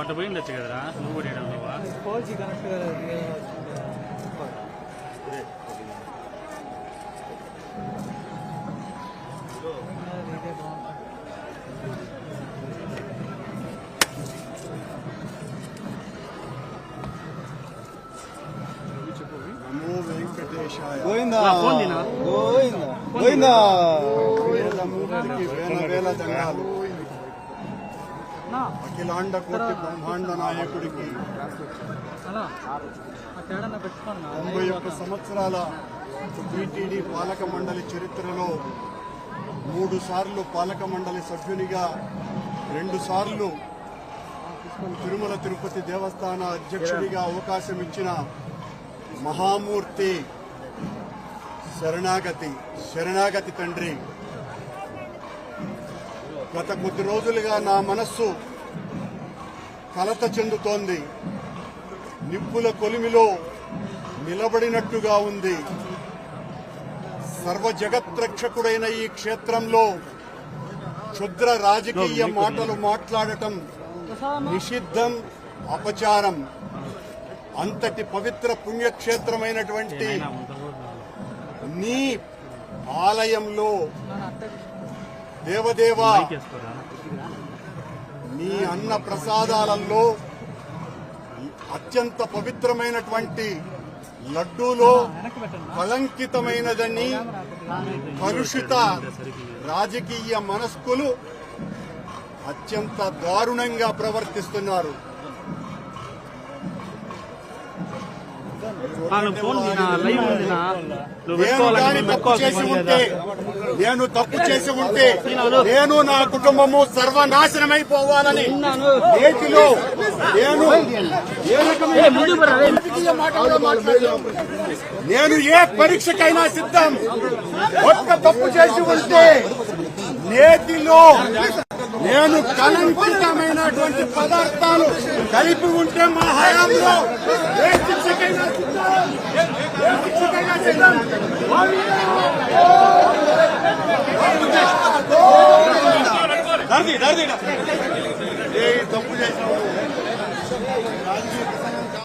గొట్ట పోయిండొచ్చు కదరా నువ్వు కూడా నువ్వా కోచి కనెక్ట్ నమో వెంకటేశాయ గోవిందా గోవిందా గోవిందా మూర్తికి వేల వేల దండాలు. అఖిలాండ కోటి బ్రహ్మాండ నాయకుడికి 91 సంవత్సరాల టీటీడీ పాలక మండలి చరిత్రలో 3 సార్లు పాలక మండలి సభ్యునిగా 2 సార్లు తిరుమల తిరుపతి దేవస్థాన అధ్యక్షుడిగా అవకాశం ఇచ్చిన మహామూర్తి శరణాగతి తండ్రి. గత కొద్ది రోజులుగా నా మనస్సు కలత చెందుతోంది. నిప్పుల కొలిమిలో నిలబడినట్టుగా ఉంది. సర్వ జగత్రక్షకుడైన ఈ క్షేత్రంలో క్షుద్ర రాజకీయ మాటలు మాట్లాడటం నిషిద్ధం, అపచారం. అంతటి పవిత్ర పుణ్యక్షేత్రమైనటువంటి నీ ఆలయంలో దేవదేవా నీ అన్న ప్రసాదాలలో అత్యంత పవిత్రమైనటువంటి లడ్డూలో కళంకితమైనదని కలుషిత రాజకీయ మనస్కులు అత్యంత దారుణంగా ప్రవర్తిస్తున్నారు. నేను తప్పు చేసి ఉంటే నేను నా కుటుంబము సర్వనాశనమైపోవాలని నేటిలో నేను ఏ పరీక్షకైనా సిద్ధం. ఒక్క తప్పు చేసి ఉంటే నేతిలో నేను కలంకితమైనటువంటి పదార్థాలు కలిపి ఉంటే మా హయాంలో ఏ శిక్షకైనా సిద్ధం. తప్పు చేసిన